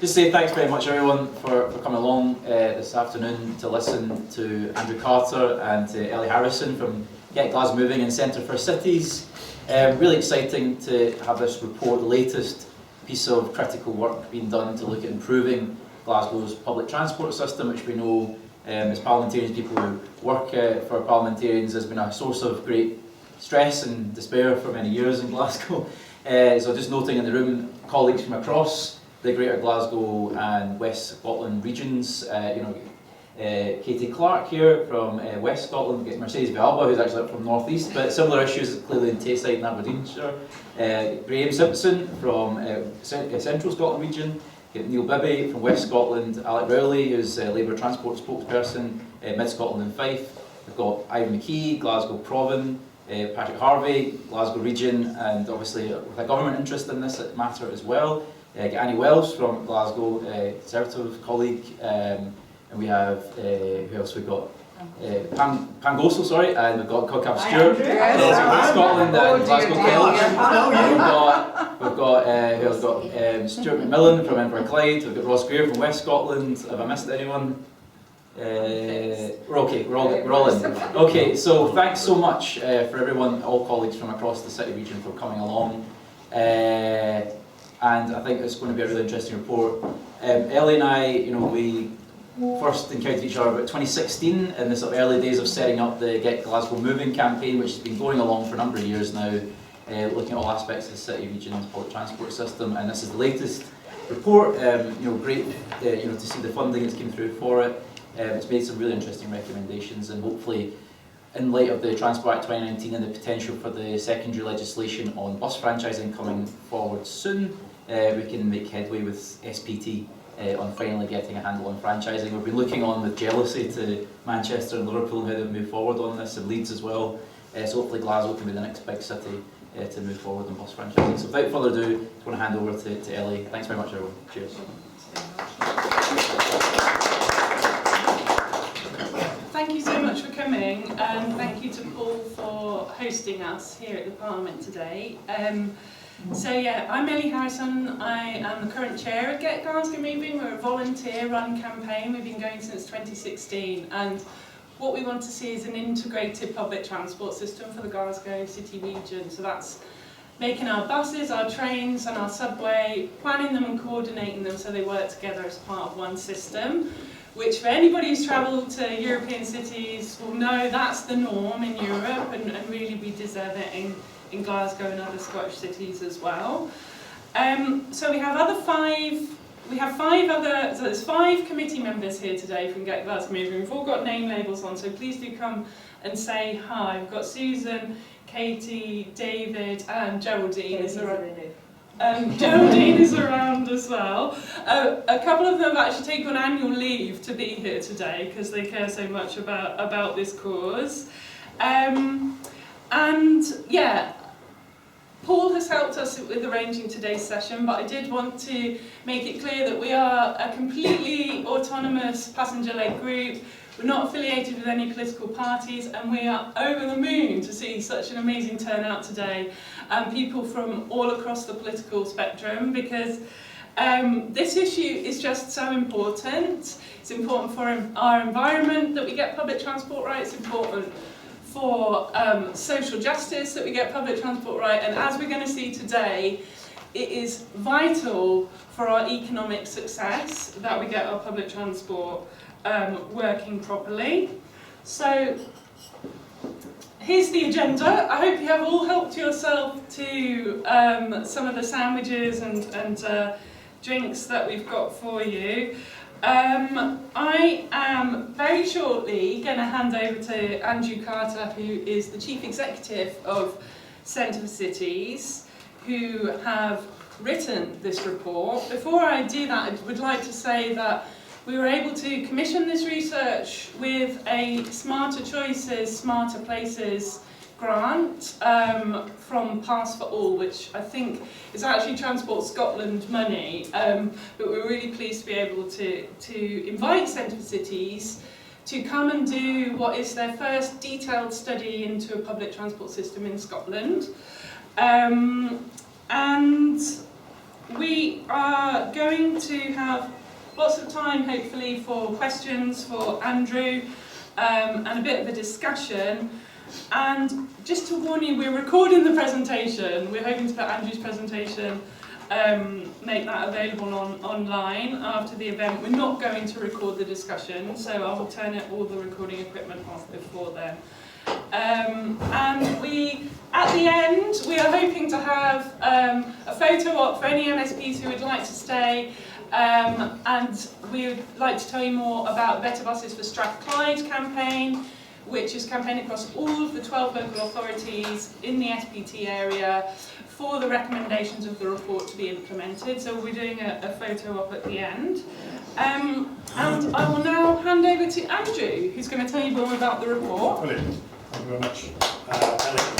Just say thanks very much everyone for coming along this afternoon to listen to Andrew Carter and to Ellie Harrison from Get Glasgow Moving and Centre for Cities. Really exciting to have this report, the latest piece of critical work being done to look at improving Glasgow's public transport system, which we know as parliamentarians, people who work for parliamentarians, has been a source of great stress and despair for many years in Glasgow. So just noting in the room, colleagues from across the Greater Glasgow and West Scotland regions, Katie Clark here from West Scotland, Mercedes Villalba, who's actually up from North East, but similar issues clearly in Tayside and Aberdeenshire. Graham Simpson from Central Scotland region, Neil Bibby from West Scotland, Alec Rowley, who's Labour Transport spokesperson, Mid Scotland and Fife. We've got Ivan McKee, Glasgow Provan, Patrick Harvey, Glasgow region, and obviously with a government interest in this matter as well. Annie Wells from Glasgow, Conservative colleague, and we have, who else we've got? Pam Gosel, sorry, and we've got Codcap Stewart from Scotland and Glasgow College. We've got Stuart McMillan from Inverclyde, we've got Ross Greer from West Scotland. Have I missed anyone? We're okay, we're all in. Okay, so thanks so much for everyone, all colleagues from across the city region for coming along. And I think it's going to be a really interesting report. Ellie and I, we first encountered each other about 2016 in the sort of early days of setting up the Get Glasgow Moving campaign, which has been going along for a number of years now, looking at all aspects of the city region's public transport system. And this is the latest report. Great, to see the funding that's came through for it. It's made some really interesting recommendations, and hopefully, in light of the Transport Act 2019 and the potential for the secondary legislation on bus franchising coming forward soon, we can make headway with SPT on finally getting a handle on franchising. We've been looking on with jealousy to Manchester and Liverpool and how they've moved forward on this, and Leeds as well. So hopefully Glasgow can be the next big city to move forward on bus franchising. So without further ado, I'm going to hand over to Ellie. Thanks very much everyone. Cheers. Thank you so much for coming, and thank you to Paul for hosting us here at the Parliament today. I'm Ellie Harrison. I am the current chair of Get Glasgow Moving. We're a volunteer-run campaign. We've been going since 2016, and what we want to see is an integrated public transport system for the Glasgow city region. So that's making our buses, our trains and our subway, planning them and coordinating them so they work together as part of one system, which for anybody who's travelled to European cities will know that's the norm in Europe, and really we deserve it in Glasgow and other Scottish cities as well. So we have there's 5 committee members here today from Get Glasgow Moving. We've all got name labels on, so please do come and say hi. We've got Susan, Katie, David and Geraldine is around. Geraldine is around as well. A couple of them have actually taken annual leave to be here today because they care so much about this cause. Paul has helped us with arranging today's session, but I did want to make it clear that we are a completely autonomous passenger-led group. We're not affiliated with any political parties, and we are over the moon to see such an amazing turnout today, and people from all across the political spectrum, because this issue is just so important. It's important for our environment that we get public transport right. It's important for social justice that we get public transport right, and as we're going to see today, it is vital for our economic success that we get our public transport working properly. So here's the agenda. I hope you have all helped yourself to some of the sandwiches and drinks that we've got for you. I am very shortly going to hand over to Andrew Carter, who is the Chief Executive of Centre for Cities, who have written this report. Before I do that, I would like to say that we were able to commission this research with a Smarter Choices, Smarter Places grant from Pass for All, which I think is actually Transport Scotland money, but we're really pleased to be able to invite Centre for Cities to come and do what is their first detailed study into a public transport system in Scotland. And We are going to have lots of time, hopefully, for questions for Andrew and a bit of a discussion. And just to warn you, we're recording the presentation. We're hoping to put Andrew's presentation, make that available online after the event. We're not going to record the discussion, so I will turn all the recording equipment off before then. And we, at the end, we are hoping to have a photo op for any MSPs who would like to stay. And we would like to tell you more about Better Buses for Strathclyde campaign, which is campaigning across all of the 12 local authorities in the SPT area for the recommendations of the report to be implemented. So we'll be doing a photo op at the end. And I will now hand over to Andrew, who's going to tell you more about the report. Brilliant. Thank you very much, Ellie.